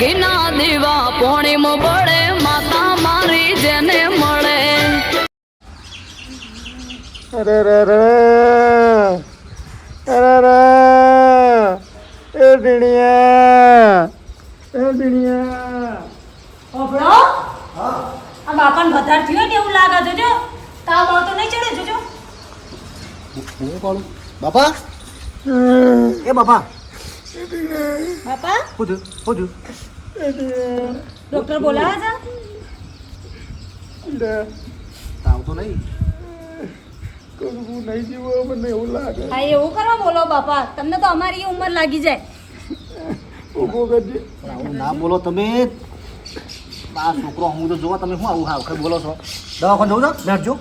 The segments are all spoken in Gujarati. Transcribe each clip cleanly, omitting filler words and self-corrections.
ઘીના દીવા પોણીમાં બળે માતા મારી જેને મળે. અરે રે રે અરે રે એ ડીણિયા ઓબળો આ બાપાને વધારે થયો ને એવું લાગે જોજો તાવ આવતો નહીં ચડે જોજો હું કોણ બાપા એ બાપા બાપા હું થયું ડોક્ટર બોલાવે છે તાવ તો નહીં કરવું નહીં જીવો મને એવું લાગે. હા એવું કરવા બોલો બાપા તમને તો અમારી ઉંમર લાગી જાય. ઉભો કરજે. પણ આવું ના બોલો તમે આ છોકરો હું તો જોવા તમે શું આવું હા વખત બોલો છો દવાખાને જવું છો બેઠજો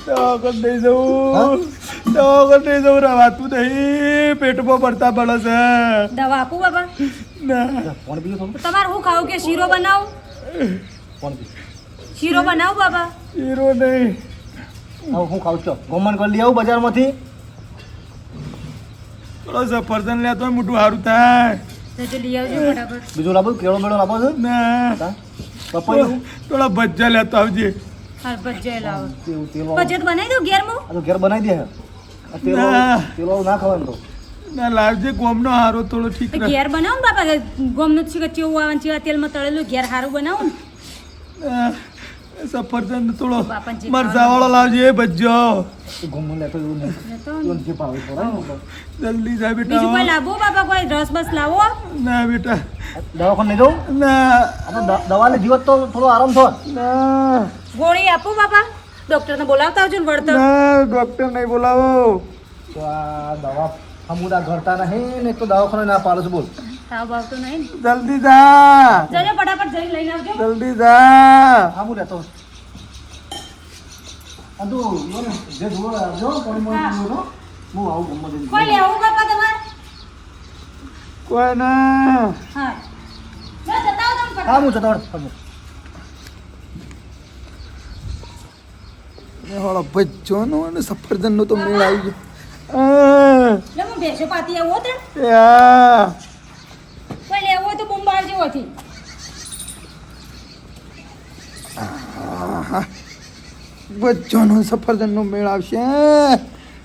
દવાખાને નહીં જવું દવાખાને નહીં જવું રવાતું નહીં પેટમાં પડતા પડે છે. દવા આપું બાપા ના કોણ પીવું થોડું તમારે શું ખાવું કે શીરો બનાવું કોણ પીવું શીરો બનાવું બાપા હીરો નહીં હવે હું ખાઉં છો ગોમન કરી લઈ આવું બજારમાંથી થોડો સફરજન લેતો હોય મોટું સારું થાય. જોજો લઈ આવજો ફટાફટ. બીજું લાવો કેળો બેળો લાવો છો ના પપૈયું થોડા ભજીયા લેતો આવજે. હાલ ભજીયા લાવો તેલ તેલ ભજીયા તો બનાવી દઉં ઘેર હું આ તો ઘેર બનાવી દે આ તેલ ના. તેલ ના ખવાનું તો ના લાવજે ગોમનો હારો થોડો ઠીક રહે. ઘેર બનાવું ને બાપા ગોમનું છે કે ચેવું આવે ને ચેવા તેલમાં તળેલું ઘેર સારું બનાવું ને સફરજન થોડો બાપાને જે મરચાવાળો લાવજે ભજીયો. ગોમન લેતો એવું નહીં લેતો એવું જે ભાવે થોડા જલ્દી જા બીજું કોઈ બેટા. લાવો બાપા કોઈ રસ બસ લાવો ના બેટા દવાખાને લઈ જાઉં ના આ તો દવા લે જીવત તો થોડો આરામ થો ના ગોળી આપો બાપા ડોક્ટરને બોલાવતા આવજો ને વળતર ના ડોક્ટર નહીં બોલાવો. તો આ દવા હમુદા ઘરતા નહીં ને એક તો દવાખાને ના પાડો છો બોલ તાવ બાવ તો નહીં ને જલ્દી જા જજો ફટાફટ જઈ લઈને આવજો જલ્દી જા. હા હું લેતો આ તો જે જોડો આવજો પાણી મોણી પીવો તો હું આવું ગમત કોઈ લેવું બાપા તમારે કોઈ ના હા જો જતા આવો તમે હા ફટાફટ. હું જતો રહું. હોળો ભજ્જોનો અને સફરજનનો તો મેળ આવી ગયો. લે હું ભેંસો પાતી આવું હોત ને. યા કોઈ લેવું હોય તો બુંબાર જેવો થી ભજ્જોનો સફરજનનો મેળ આવશે.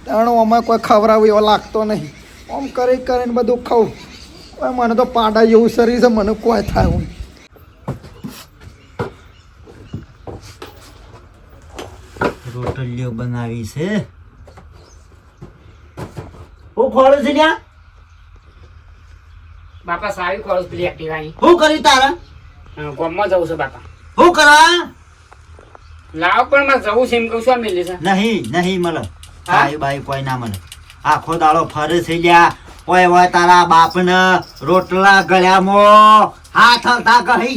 તાણો અમે કોઈ ખવડાવું એવો લાગતો નહીં. આમ કરી કરીને બધું ખાવું. કોઈ મને તો પાડા જેવું શરીર છે મને કોઈ થાય નહીં. રોટલીઓ બનાવી છે હું ખોળું છું ત્યાં બાપા સારી ખોળું પેલી એક્ટિવાની હું કર્યું તારા ગામમાં જવું છે બાપા હું કરવા લાવ પણ મારે જવું છે એમ કહું છું આ મિલી છે નહીં મળે બાઈ બાઈ કોઈ ના મળે આખો દાડો ફરે છે લ્યા કોઈ હોય તારા બાપને રોટલા ગળ્યામાં હાથ હલતા કહી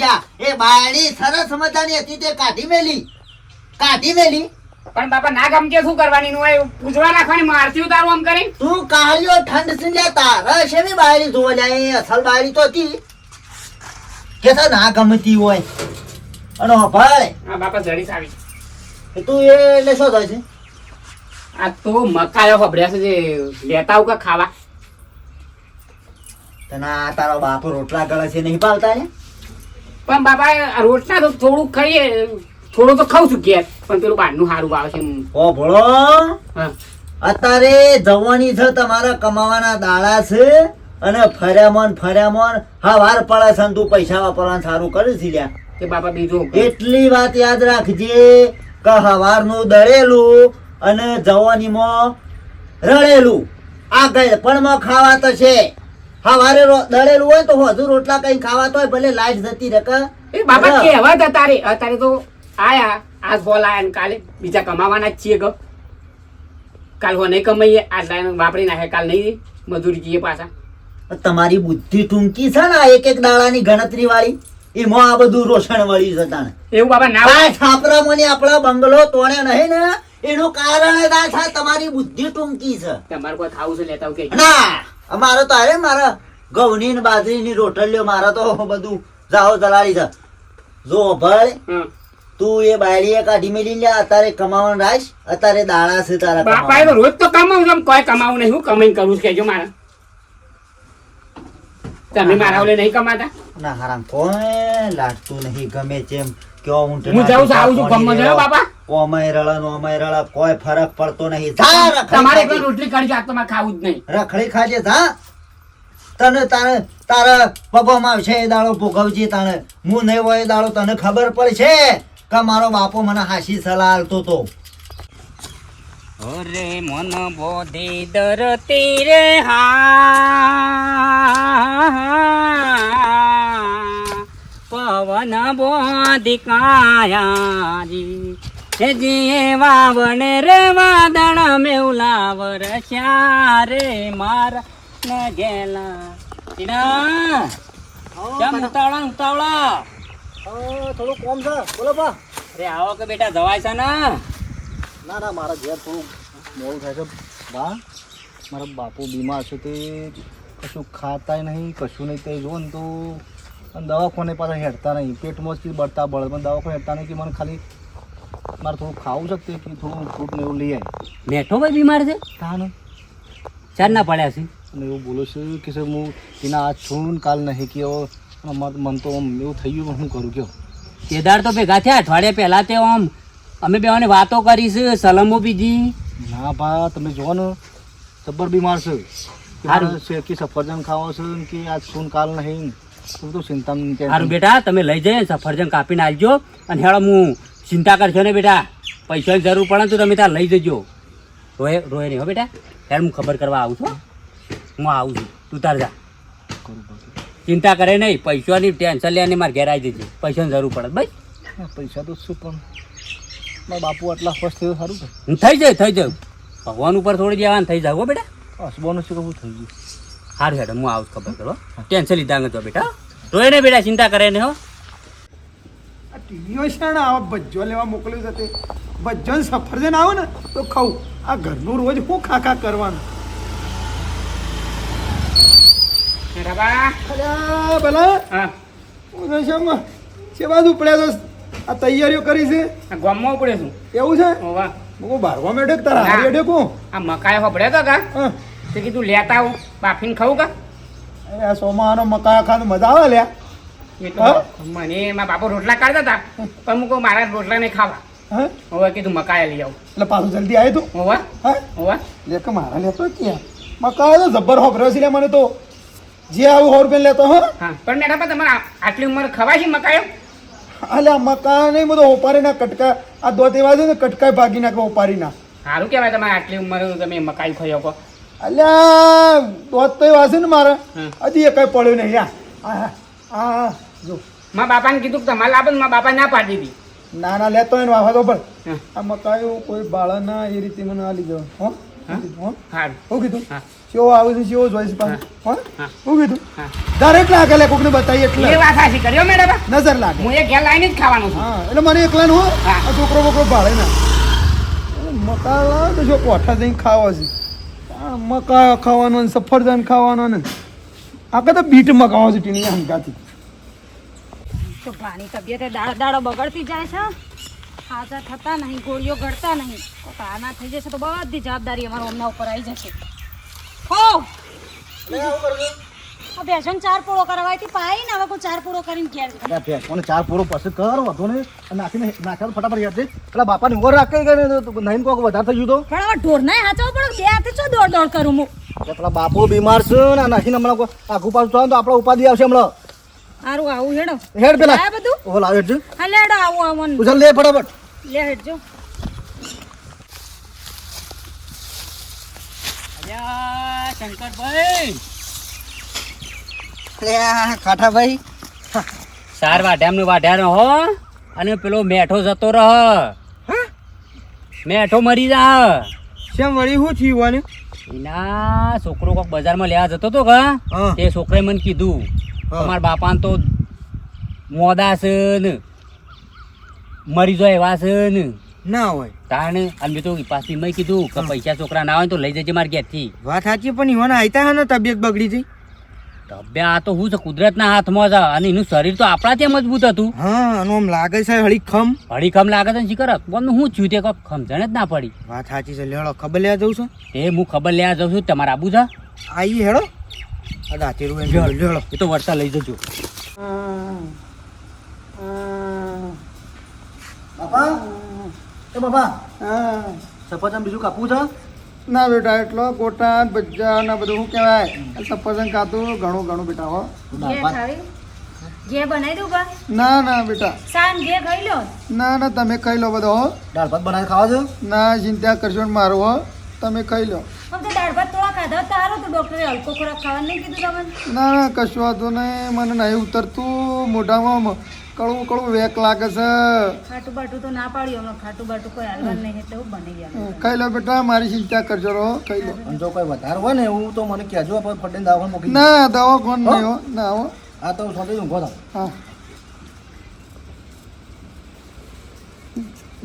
ગયા એ બાયડી સરસ મજાની હતી તે કાઢી મેલી પણ બાપા ના ગમતી શું કરવાની નું હોય પૂછવા રાખવાની મારતી ઉતારું આમ કરી તું કાળિયો ઠંડ છે લ્યા તારા શેની બાયડી જોવા લ્યા એ અસલ બાયડી તો હતી કે તો ના ગમતી હોય અને ભાઈ હા બાપા જડીસ આવી તું એ એટલે શું થાય છે આ તો મકાયો હબડ્યા છે જે લેતા આવું કે ખાવા તને તારો બાપો રોટલા ગળે છે નહીં પાલતા ને પણ બાપા આ રોટલા તો થોડુંક ખાઈએ થોડું તો ખાઉં છું ઘેર પણ પેલું બહારનું સારું ભાવે છે ઓ ભોળો હા અત્યારે જવાની છે તમારા કમાવાના દાડા છે અને ફર્યામોન હવાર પડે છે ને તું પૈસા વાપરવાનું સારું કરે છે લ્યા કે બાપા બીજું એટલી વાત યાદ રાખજે કે હવારનું દળેલું અને જવાનીમાં રડેલું આ ગળપણમાં ખાવા તો છે હવારે દળેલું હોય તો હજુ રોટલા કઈ ખાવા તો હોય ભલે લાઈટ જતી રહે એ બાપા કહેવત અત્યારે તો આયા આજ બોલ આયા ને કાલે બીજા કમાવાના જ છીએ ગપ કાલ હો નહીં કમાઈએ આજ લાઈન વાપરી નાખે કાલ નહીં મજૂરી જઈએ પાછા તમારી બુદ્ધિ ટૂંકી છે ને એક દાડાની ગણતરી વાળી એમાં આ બધું રોષણ વળી છે તાણે એવું બાપા ના આ છાપરામાંની આપણા બંગલો તોડે નહીં ને એનું કારણ જ આ છે તમારી બુદ્ધિ ટૂંકી છે તમારે કોઈ ખાવું છે લેતા કે ના અમારે તો અરે મારા ઘઉંની ને બાજરીની રોટલીઓ મારા તો બધું જાઓ જલાડી છે જો ભાઈ તું એ બાયડીએ કાઢી મેલી લે અત્યારે કમાવાનું રાખ અત્યારે દાડા છે તારા બાપા એ તો રોજ તો કમાવું છું કોઈ કમાવું નહીં હું કમાઈને કરું છું કેજો મારા તમે મારા ઓલે નહીં કમાતા ના હારામ કોઈ લાગતું નહીં ગમે તેમ કયો ઊંટ હું જાઉં છું આવું છું ગમમાં જજો બાપા ઓમય રળા કોઈ ફરક પડતો નહીં જા તમારે રખડી કોઈ રોટલી કાઢી આજ તમારે ખાવું જ નહીં રખડી ખાજે જા તને તારા પગોમાં આવશે એ દાડો ભોગવજી તને હું નહીં હોય એ દાડો તને ખબર પડશે કે મારો બાપો મને હાસી સલાહ આલતો તો અરે મન બોધી દરતી રે હા પવન બોધી કાયાજી હે જીવા વન રે વાદળ મેઉલા વરસ્યા રે મારા ન ગેલા ટીના કેમ ઉતાવળા થોડું કોમ છે બોલો બા અરે આવો કે બેટા જવાય છે ને ના મારા ઘેર થોડું મોડું થાય છે બા મારા બાપુ બીમાર છે તે કશું ખાતાય નહીં કશું નહીં તે જો ને તો અને દવાખાને પાછા હેડતા નહીં પેટમાં જ બળતા બળે પણ દવાખાને હેડતા નહીં કે મને ખાલી મારે થોડું ખાવું છે તે કે થોડું ફ્રૂટ ને એવું લઈ આવે મેઠો ભાઈ બીમાર છે હા ને ચાર ના પડ્યા છે અને એવું બોલો છે કે સર હું તેના હાથ છું ને કાલ નહીં કે મન તો આમ એવું થઈ ગયું હું કરું કયો કેદાર તો ભેગા થયા અઠવાડિયા પહેલા તે આમ અમે બેવાને વાતો કરી છે સલમો બીજી ના ભા તમે જુઓ ને જબ્બર બીમાર છે કે હારું. મારે છે કે સફરજન ખાવો છે ને કે આજ શું કાલ નહીં તું તો ચિંતા સારું બેટા તમે લઈ જઈએ સફરજન કાપીને આવજો અને હેડો હું ચિંતા કરશો ને બેટા પૈસાની જરૂર પડે ને તો તમે ત્યાં લઈ જજો રોય નહીં હો બેટા ત્યારે હું ખબર કરવા આવું છું હું આવું છું તું તાર જા ચિંતા કરે નહીં પૈસાની ટેન્શન લે અને મારે ઘેર આવી જજે પૈસાની જરૂર પડે ભાઈ પૈસા તો શું પણ મારા બાપુ આટલા ફર્સ્ટ થયું સારું છે હું થઈ જાય ભગવાન ઉપર થોડી જવાનું થઈ જાવ હો બેટા હસવાનું છે કે હું થઈ ગયું સારું હેડો હું આવું છું ખબર કરો ટેન્શન લીધા અંગે તો બેટા રોય ને બેટા ચિંતા કરે ને હો આ ટીવીઓ છે ને આવા ભજ્જો લેવા મોકલ્યું છે તે ભજ્જો ને સફરજન આવે ને તો ખાવું આ ઘરનું રોજ શું ખાખા કરવાનું અલ્યા ભલા હા હું છે છે બાજુ પડ્યા તો આ તૈયારીઓ કરી છે ગામમાં ઉપડે છું એવું છે વાહ હું બારવા મેળે તારા ના. હારી અડે આ મકાઈ હોપડ્યા તો કા હા તે કીધું લેતા આવું બાફીને ખાવું કા અરે આ સોમાનો મકા ખાને મજા આવે લ્યા એ તો મને મારા બાપુ રોટલા કાઢતા હતા પણ હું કહું મારા રોટલા નહીં ખાવા હા હવે કીધું મકાઈ લઈ આવું એટલે પાછું જલ્દી આવે તું હોવા હા હોવા લે કે મારા લેતો ક્યાં મકા તો જબ્બર હોપર્યો છે લે મને તો જે આવું 100 રૂપિયા લેતો હા હા પણ મેડમ પણ તમારે આટલી ઉંમર ખવાય છે મકાઈ અલ્યા મકા નહીં બધો ઓપારી ના કટકા આ દોત એવા છે ને કટકાય ભાગી નાખે ઓપારી ના સારું કહેવાય તમારે આટલી ઉંમર તમે મકાઈ ખાઈ શકો અલ્યા દોત તો એવા છે ને મારે હમ. હજી એ કઈ પડ્યું નહીં યા હા જો મારા બાપાને કીધું કે તમારે લાવો ને મારા બાપા ના પાડી દીધી ના ના લેતો એને વાવા તો પણ હા. આ મકાઈઓ કોઈ બાળા ના એ રીતે મને આ લીધો હો હા? હો સારું શું કીધું હા. કેવો આવે છે કેવો જોઈશ પાછું હો હા. શું કીધું હા દરેક લાગે લે કોકને બતાવી એટલે એ વાત સાચી કર્યો મેડમ નજર લાગે હું એ ઘેર લાવીને જ ખાવાનું છું હા એટલે મને એકલા હો હા. આ છોકરો બોકરો ભાડે ના મકા લાવે તો જો કોઠા જઈને ખાવા છે આ મકા ખાવાનો ને સફરજન ખાવાનો ને આ તો બીટ મકાવા છે ટીની હંગાથી તો ભાની તબિયત દાડો બગડતી જાય છે હાજર થતા નહીં ગોળીઓ ગળતા નહીં તો તાના થઈ જશે તો બધી જવાબદારી અમારા ઓમના ઉપર આવી જશે હો આ બેસન 4 પૂરો કરવાથી પાઈ ને હવે કોઈ 4 પૂરો કરીને ઘેર જાય. અરે ફેંકવાનો 4 પૂરો પછી કર વધો ને નાખીને નાખ્યા ફટાફટ યાદ છે પેલા બાપાને ઉભો રાખે કે નહીં કોક વધારે થઈ ગયું તો પણ હવે ઢોર નહીં હાચવો પણ બે હાથે ચો દોડ દોડ કરું હું એટલે પેલા બાપો બીમાર છે ને આ નાખીને હમણાં આખું પાછું થાય તો આપણે ઉપાધિ આવશે હમણાં સારું આવું હેડો હેડ પેલા આ બધું ઓ લાવ હેડ હા લેડો આવું આવવાનું ઉછળ લે ફટાફટ લે હેડજો અલ્યા શંકરભાઈ કાઠાભાઈ ચાર વાઢ્યામનું વાઢ્યાનો હો અને પેલો મેઠો જતો રહ મેઠો મરી જા કેમ વળી શું થયું વાને એના છોકરો કોક બજારમાં લેવા જતો તો કા હા. તે છોકરાએ મને કીધું તમારા બાપાને તો મોદા છે ને મરી જાય એવા છે ને ના હોય તાણે અને મેં તો પાછી મેં કીધું કે પૈસા છોકરા ના હોય ને તો લઈ જજે મારા ઘેરથી વાત સાચી પણ ઈવાને આયતા હે ને તબિયત બગડી જઈ તબ્યા આ તો હું છે કુદરતના હાથમાં છે અને એનું શરીર તો આપણા ત્યાં મજબૂત હતું હા અને આમ લાગે છે હળી ખમ હળીખમ લાગે છે ને શીખર બોલનું હું થયું તે કોક સમજણ જ ના પડી વાત સાચી છે લેડો ખબર લેવા જઉં છું એ હું ખબર લેવા જાઉં છું તમારે આબુ છે આઈ હેડો આ દાંતેરું એમ લેવડો, લેવડો. એ તો વળતા લઈ જજો. બાપા એ બાપા હા. સફરજન બીજું કાપવું છે ના બેટા એટલો ગોટા ભજીયા ને બધું શું કહેવાય સફરજન ખાતું ઘણું ઘણું બેટા હો ઘે ખાવી ઘે બનાવી દઉં બા ના ના બેટા સાન ઘે ખાઈ લો ના ના તમે ખાઈ લો બધો હો દાળ ભાત બનાવી ખાવા છે ના ચિંતા કરશો ને મારું હો તમે ખાઈ લો આમ તો દાળ ભાત થોડા ખાધા તો સારું તો ડોક્ટરે હલકો ખોરાક ખાવાનું નહીં કીધું તમને ના ના કશું વાંધો નહીં મને નહીં ઉતરતું મોઢામાં કડવું કડવું વેક લાગે છે ખાટું બાટું તો ના પાડ્યું હમણાં ખાટું બાટું કોઈ હાલવાનું નહીં એટલે એવું બની ગયા ખાઈ લો બેટા મારી ચિંતા કરજો રહો ખાઈ લો અને જો કોઈ વધારે હોય ને એવું તો મને કહેજો આપણે ફટીને દવાખાને મૂકી ના દવા કોણ નહીં હો ના હો આ તો સોટી ઊંઘો તો હા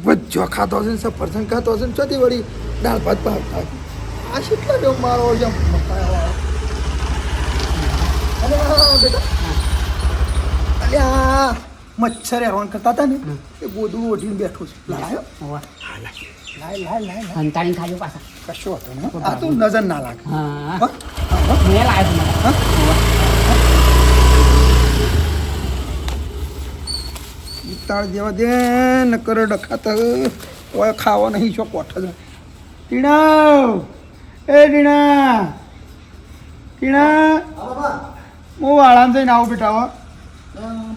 ભજીયો ખાતો હશે ને સફરજન ખાતો હશે ને ચોથી વળી દાળ ભાત ભાવતા હશે. આ કેટલા દેવ મારો જેમ અલ્યા મચ્છર હેરાન કરતા હતા ને એ ગોદડું ઓઢીને બેઠું છે લાયો લાય સંતાણી ખાજો પાછા. કશો હતો ને આ તો નજર ના લાગે હા. હો? મેં લાવ્યો છું મને. તાળ જેવા દે ન કરે ડખાતા ઓય ખાવા નહીં છો કોઠ જ ટીણા એ ટીણા ટીણા હા બાપા હું આરામ થઈને આવું બેટા હો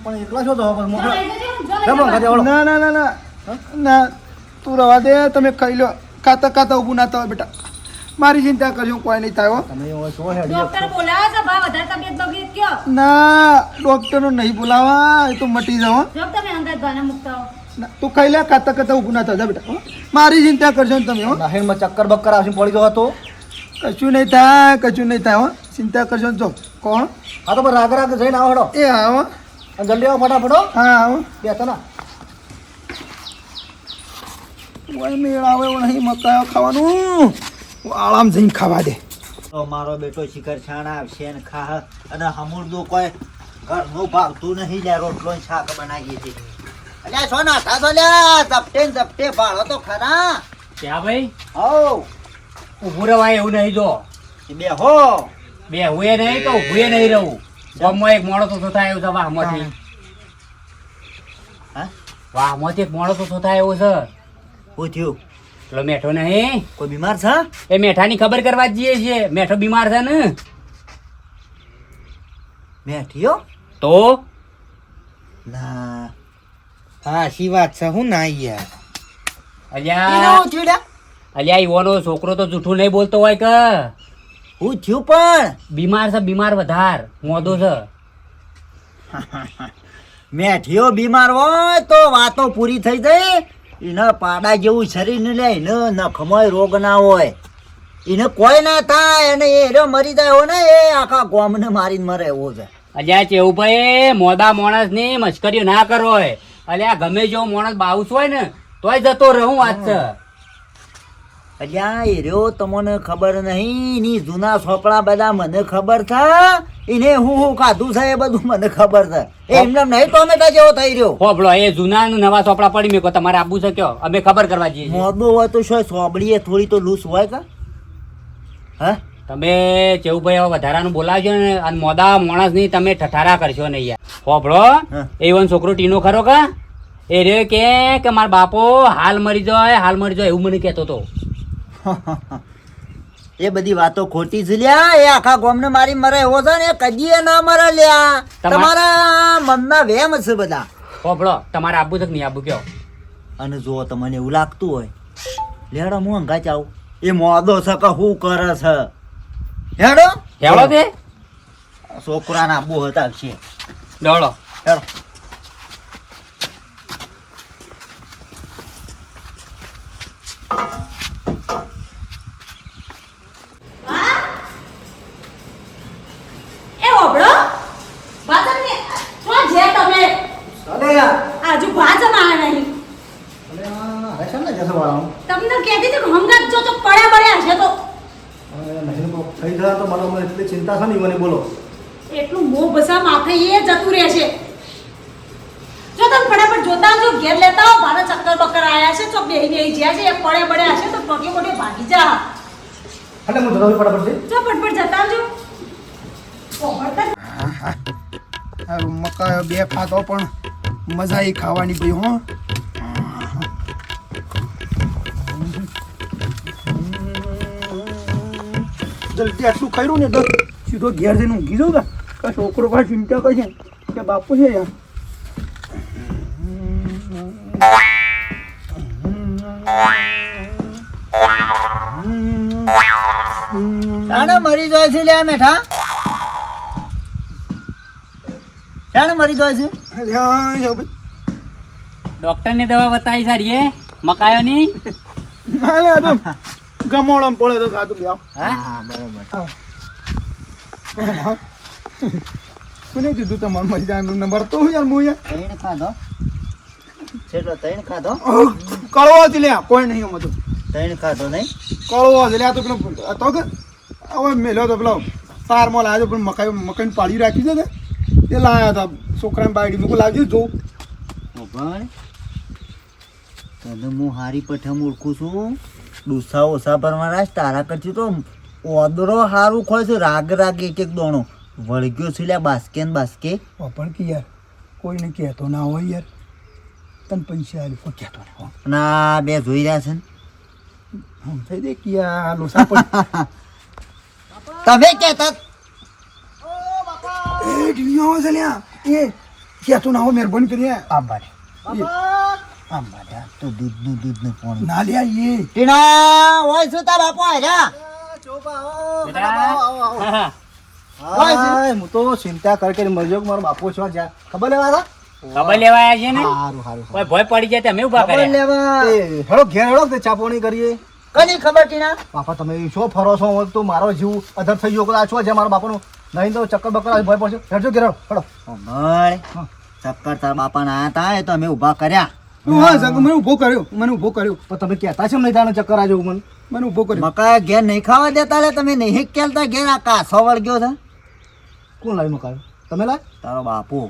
પણ એકલા છો તો પણ મોકલો જો લઈ જજો, જો લઈ જમો જજો. ખાતે વાળો ના ના ના ના ના તું રવા દે તમે ખાઈ લો ખાતા ખાતા ઊભું ના થવા બેટા મારી ચિંતા કરજો કોઈ નહીં થાય હો તમે હવે શું હેડી ડોક્ટર બોલાવે છે બા વધારે તબિયત બગડી કયો ના ડૉક્ટરનો નહીં બોલાવા એ તો મટી જાઓ હો. જો તમે અંગાત ગાને મૂકતા હો ના, તું ખાઈ લે ખાતા ખાતા ઊભું ના થતા બેટા હો. મારી ચિંતા કરજો ને તમે હો નાહીનમાં ચક્કર બક્કર આવશે પડી જવા તો કશું નહીં થાય હો ચિંતા કરજો ને જો કોણ હા તો પણ રાગ રાગ જઈને આવો હેડો એ આવો અને જલ્દી આવો ફટાફટો હા આવો બેસો ના કોઈ મેળ આવે એવું નહીં મકાયો ખાવાનું આરામ જઈને ખાવા દે તો મારો બેટો શિખર છાણ આવશે ને ખા અને હમુરદું કોઈ ઘરનું ભાવતું નહીં લે રોટલો ને શાક બનાવીએ છીએ અલ્યા છો નાઠા તો લ્યા ઝપટે ને ઝપટે ભાડો તો ખરા ક્યાં ભાઈ હો ઊભું રવાય એવું નહીં જો બે હો બે હુએ નહીં તો ઊભું નહીં રહું ગામમાં એક મોણો તો થાય એવું છે વાહમાંથી હા વાહમાંથી એક મોણો તો થાય એવું છે શું થયું પેલો મેઠો નહીં કોઈ બીમાર છે એ મેઠાની ખબર કરવા જ જઈએ છીએ મેઠો બીમાર છે ને મેઠિયો તો ના હા શી વાત છે હું ના યાર અલ્યા અલ્યા ઈવોનો છોકરો તો જૂઠું નહીં બોલતો હોય કે હું થયું પણ બીમાર છે બીમાર વધાર મોદો છે મેઠિયો બીમાર હોય તો વાતો પૂરી થઈ જાય એને પાડા જેવું શરીર ને લે એને નખમોય રોગ ના હોય એને કોઈ ના થાય અને એ રહ્યો મરી જાય હો ને એ આખા ગામને મારીને મરે એવો છે અલ્યા ચેવુભાઈ મોદા માણસ ની મશ્કરીઓ ના કરો હોય અલ્યા ગમે જેવો માણસ બાઉસ હોય ને તોય જતો રહું વાત છે અલ્યા એ રહ્યો તમને ખબર નહીં ની જૂના સોપડા બધા મને ખબર છે એને હું ખાધું છે એ બધું મને ખબર છે એમને નહીં ટોમેટા જેવો થઈ રહ્યો હોબળો એ જૂના ને નવા ચોપડા પડી મેકો તમારે આપવું છે કયો અમે ખબર કરવા જઈએ છીએ. મોદો હોય તો શું સોબડીએ થોડી તો લૂસ હોય કે હા તમે ચેવુભાઈ હવે વધારાનું બોલાવજો ને અને મોદા માણસ ની તમે ઠઠારા કરશો ને યાર હોબળો હા. એવન છોકરો ટીનો ખરો કા એ રે કે મારા બાપો હાલ મરી જાય એવું મને કહેતો હતો એ બધી વાતો ખોટી છે લ્યા એ આખા ગામને મારી મરે એવો છે ને કદીએ ના મરે લ્યા તમારા મનના વેમ છે બધા હોબળો તમારે આપવું છે કે નહીં આપવું કયો અને જો તમને એવું લાગતું હોય લેડો હું અંગા ચાવ એ મોદો છે કે શું કરે છે હેડો હેળો તે છોકરાના આબુ હતા છે દોડો હેડો એ ઓબળો બાતમને તો જે તમે ચાલે યાર આજુ ભાજમ આવે નહીં અલે આ રેશન ને જશે વાળા તમને કહેતી હતી કે હંગાત જો તો પડ્યા પડ્યા હશે તો નહીં તો થઈ જાય તો મને એટલી ચિંતા છે ને મને બોલો એટલું મોં બસા માથે એ જતું રહેશે જો તમે ફટાફટ જોતા આવજો ઘેર લેતા આવો ભારે ચક્કર બક્કર આયા છે તો બેહી જ્યાં છે એ પડ્યા પડ્યા હશે તો ટોટી મોટી ભાગી જા એટલે હું જતો ફટાફટ જો ફટફટ જતા આવજો હારું મકાઈ બે ખાતો પણ મજા આવી ખાવાની ભાઈ હો જલ્દી આટલું ખાઈ ને તો સીધો ઘેર જઈને ઊંઘી જાઉં કે છોકરો પાસે ચિંતા કરે છે કે બાપુ છે યાર શાણે મરી જાય છે લ્યા મેઠા શાણે મરી જાય છે ડોક્ટર ની દવા બતાવી સારી મકાયોની ના લે તો ગમોળમ પડે તો ખાતું લ્યાવ હા બરોબર કોને કીધું તમારે મરી જાય નંબર તો યાર હું યાર તૈણ ખાધો છેલ્લો તૈણ ખાધો કળવો જ લ્યા કોઈ નહીં અમે તો તૈણ ખાધો નહીં કળવો જ લ્યા તો પેલો તો કે હવે મેલ્યો તો પેલો સારમાં લાવ્યો પણ મકાઈ પાડી રાખી છે તે લાવ્યા હતા છોકરાને બાયડી મૂકું લાવજો જોઉં પણ તને હું હારી પઠમ ઓળખું છું ડૂસા ઓછા ભરવાના છે. તારા કરતી તો ઓદરો હારું ખોય છે રાગ રાગ એક એક દોણો વળગ્યો છે લ્યા બાસ્કે ને બાસ્કે પણ કે યાર કોઈને કહેતો ના હોય યાર તને પૈસા આલે કોઈ કહેતો ના હોય અને આ બે જોઈ રહ્યા છે ને હમ થઈ દે કે આ લોસા પણ તમે કહેતા એ ઢીલિયો આવે છે લ્યા એ કહેતો ના હોય મહેરબાની કરી આંબા તો દૂધનું પાણી ના લ્યા એ ટીના હોય શું તાર બાપો આયા હું તો ચિંતા કરી મરજો મારો બાપુ છો જ્યાં ખબર લેવા હતા ખબર લેવા આવ્યા છે ને સારું સારું કોઈ ભય પડી જાય તો અમે ઉભા ખબર કર્યા લેવા હેડો ઘેર હેડો તે ચાપોણી કરીએ કની ખબર ટીના બાપા તમે શું ફરો છો હવે તો મારો જીવ અધર થઈ ગયો આ છો જ્યાં મારા બાપાનું નહીં તો ચક્કર બક્કર આવી ભય પડશે હેડજો ઘેર હેડો અમર ચક્કર તાર બાપાના આયા તા એ તો અમે ઊભા કર્યા હા સર મને ઊભો કર્યો પણ તમે કહેતા છે નહીં તાને ચક્કર આ જવું મને ઊભો કર્યો મકા ઘેર નહીં ખાવા દેતા લે તમે નહીં કેલતા ઘેર આ કાસો વળગ્યો છે કોણ લાવી મકાયો તમે લાવ તારો બાપુ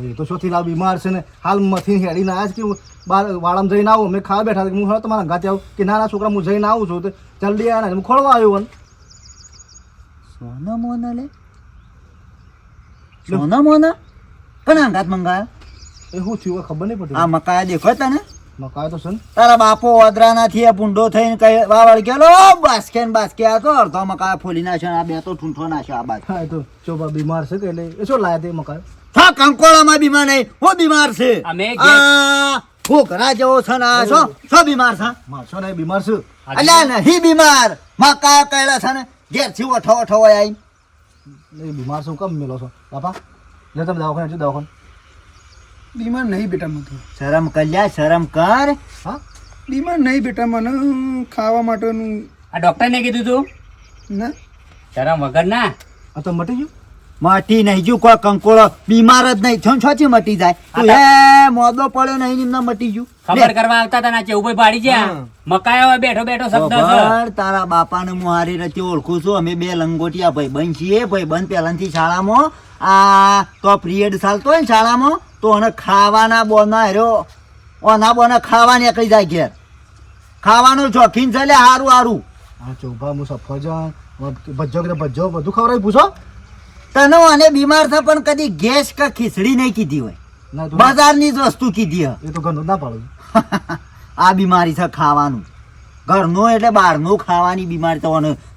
એ તો શોથી લાવ બીમાર છે ને હાલ મથી હેડીને આવ્યા છે કે બાર વાળામાં જઈને આવું મેં ખાવા બેઠા હું હવે તમારા ગાતે આવું કે ના છોકરા હું જઈને આવું છું તો જલ્દી આવ્યા ને હું ખોળવા આવ્યો સોના મોના લે સોના મોના કના અંગાત મંગાયો એ શું થયું ખબર નહીં પડતી આ મકાયા દેખો તને મકાયો તો છે ને તારા બાપો ઓદરા નાથી આ ભૂંડો થઈને કઈ વાવળ ગયેલો બાસ્કે ને બાસ્કે આ તો અડધો મકાયા ફોલી નાખ્યો આ બે તો ઠૂંઠો નાખ્યો આ બાદ હા એ તો ચોબા બીમાર છે કે એટલે એ શું લાયા તે મકાયો હા કંકોળામાં બીમાર નહીં હું બીમાર છે અમે આ ઘોઘરા જેવો છે ને આ શું બીમાર છે મારશો ને બીમાર છે અલ્યા નહીં બીમાર મકાયા કહેલા છે ને ઘેરથી ઓઠો ઓઠો હોય આઈ એ બીમાર છે હું કેમ મેલો છો બાપા લે તમે દવાખાને જો દવાખાને બીમાર નહીં બેટા મને શરમ કલ્યા શરમ કર હા બીમાર નહીં બેટા મને ખાવા માટેનું આ ડોક્ટર ને કીધું તું ના શરમ વગર ના આ તો મટી ગયું મટી નહીં જો કોઈ કંકોળો બીમાર જ નહીં છો છોથી મટી જાય તું હે મોદો પડ્યો નહીં એમને મટી ગયું ખબર કરવા આવતા હતા ના ચેવું ભાઈ પાડી ગયા મકાયો બેઠો બેઠો શબ્દ છે ખબર તારા બાપાને હું હારી રતી ઓળખું છું અમે બે લંગોટિયા ભાઈબંધ છીએ ભાઈબંધ પહેલાથી શાળામાં આ તો પિરિયડ ચાલતો હોય ને શાળામાં તો એને ખાવાના બોના હેરો ઓના બોના ખાવા નીકળી જાય ઘેર ખાવાનું શોખીન છે લે હારું હારું હા ચોભા હું સફરજન ભજ્જો કે ભજ્જો બધું ખવડાવી પૂછો તને અને બીમાર છે પણ કદી ગેસ કે ખીચડી નહીં કીધી હોય ના તો બજારની જ વસ્તુ કીધી હોય એ તો ઘરનું ના પાડું આ બીમારી છે ખાવાનું ઘરનું એટલે બહારનું ખાવાની બીમારી તો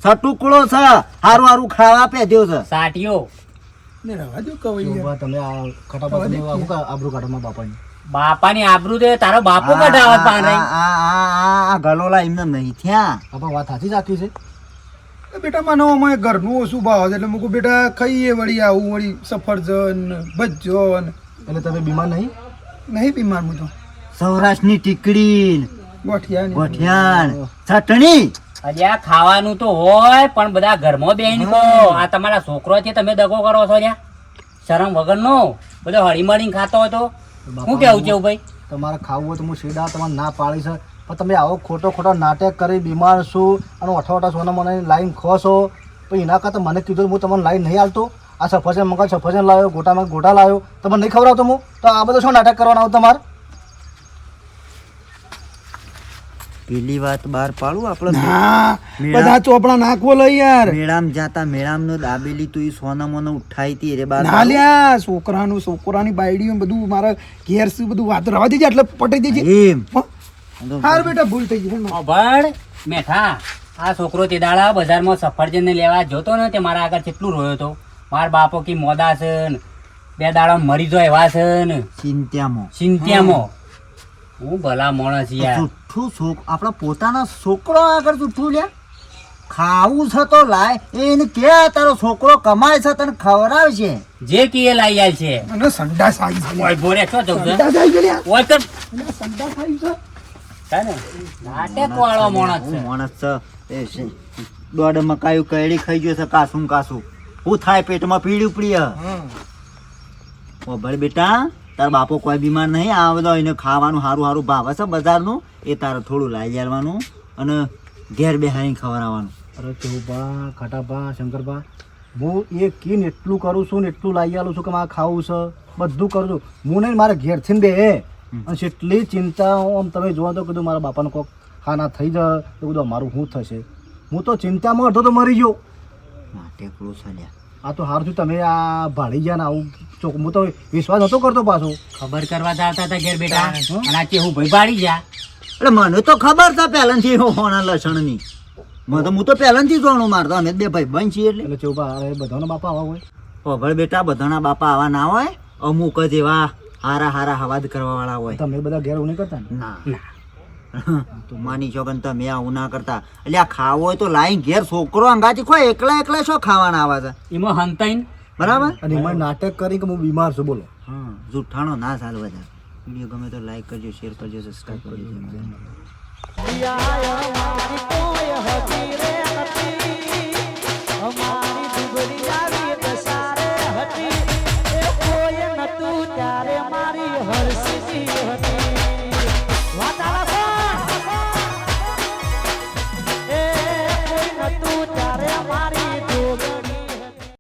સટુકડો છે હારું હારું ખાવા પેદ્યો છે સાટીઓ ને રવા દો કવૈયા ચોભા તમે આ ખટાપા તમે આવું કા આબરૂ કાઢો મારા બાપાની બાપાની આબરૂ દે તારો બાપો કઢાવત પારે આ ગલોલા એમને નહીં થયા બાપા વાત સાચી જ આખી છે એ બેટા મને અમારે ઘરનું ઓછું ભાવ છે એટલે મૂકું બેટા ખાઈએ વળી આવું વળી સફરજન ભજ્જન એટલે તમે બીમાર નહીં નહીં બીમાર હું તો સૌરાષ્ટ્રની ટીકડી ગોઠિયા ને ગોઠિયાણ ચટણી અલ્યા ખાવાનું તો હોય પણ બધા ઘરમાં બેહીને કહો આ તમારા છોકરો છે તમે દગો કરો છો લ્યા શરમ વગરનો બધો હળીમળીને ખાતો હોય તો શું કેવું છે ભાઈ તમારે ખાવું હોય તો હું સીધા તમારે ના પાડી છે પણ તમે આવો ખોટો નાટક કરી બીમાર છું અને અઠવાટા સોના મને લાઈન ખો છો પછી એના કરતાં મને કીધું હું તમને લાઈન નહીં હાલતો આ સફરજન મંગાવ સફરજન લાવ્યો ગોટામાં ગોટા લાવ્યો તમને નહીં ખવડાવતો હું તો આ બધું શું નાટક કરવાના આવું તમારે પેલી વાત બહાર પાડું આપણે ના મેળા- બધા ચોપડા નાખવો લઈ યાર મેળામ જાતા મેળામ નો દાબેલી તું ઈ સોના મોના ઉઠાઈ હતી રે બહાર ના પાડું. લ્યા છોકરાની બાયડીઓ બધું મારા ઘેર શું બધું વાત રવા દેજે એટલે પટાઈ દેજે એમ હાર બેટા ભૂલ થઈ ગઈ ઓ ભડ મેઠા આ છોકરો તે દાડા બજારમાં સફરજન ને લેવા જોતો ને તે મારા આગળ કેટલું રોયો તો માર બાપો કી મોદા છે ને 2 દાડા મરી જાય એવા છે ને ચિંત્યામાં ચિંત્યામાં હું ભલા માણસ યાર જુઠ્ઠું આપણા પોતાના છોકરો આગળ જુઠ્ઠું લ્યા ખાવું છે તો લાય એને કે તારો છોકરો કમાય છે તને ખવડાવે છે જે કીએ લાઈ આલ છે અને સંડાસ આવી છે ઓય ભોરે છો જવું છે સંડાસ આવી ગઈ લ્યા. ઓય કર અને સંડાસ આવી છે છે ને નાટક વાળો માણસ છે માણસ છે એ છે દોડ મકાયું કઈડી ખાઈ ગયો છે કાસું કાસું હું થાય પેટમાં પીડ્યું પ્રિય ઓ ભળ બેટા તાર બાપો કોઈ બીમાર નહીં આ બધો એને ખાવાનું સારું સારું ભાવે છે બજારનું એ તારે થોડું લાવી આવવાનું અને ઘેર બેહાઈને ખવડાવવાનું. અરે ચૌબા ખટાબા શંકરબા હું એ કીને એટલું કરું છું ને એટલું લાવી આલું છું કે મારે ખાવું છે બધું કરું છું હું નહીં મારા ઘેરથી ને બે અને એટલી ચિંતા આમ તમે જોવા તો કીધું મારા બાપાને કોક ખાના થઈ જાય તો કીધું મારું શું થશે હું તો ચિંતામાં અડધો તો મરી ગયો નાટેકડું ચાલ્યા આ તો હાર છું તમે આ ભાડી ગયા ને આવું ચોક હું તો વિશ્વાસ નતો કરતો પાછો ખબર કરવા જતા હતા ઘેર બેટા અને આ કે હું ભાઈ પાડી જા એટલે મને તો ખબર છે પહેલાંથી હોના લસણની મને તો હું તો પહેલાંથી જોવાનું મારતો અમે બે ભાઈ બંધ છીએ એટલે એટલે ચૌબા અરે બધાનો બાપા આવા હોય ઓભળ બેટા બધાના બાપા આવા ના હોય અમુક જ એવા હારા હારા હવાદ કરવા વાળા હોય તમે બધા ઘેર એવું નહીં કરતા ને ના તું માની છો કે તમે આવું ના કરતા એટલે આ ખાવો હોય તો લાઈન ઘેર છોકરો અંગાથી કોઈ એકલા એકલા શું ખાવાના આવે છે એમાં હંતાઈને બરાબર અને એમાં નાટક કરી કે હું બીમાર છું બોલો હા જૂઠાણો ના ચાલ બધા વિડીયો ગમે તો લાઈક કરજો શેર કરજો સબસ્ક્રાઈબ કરજો ત્યારે મારી હરસી હતી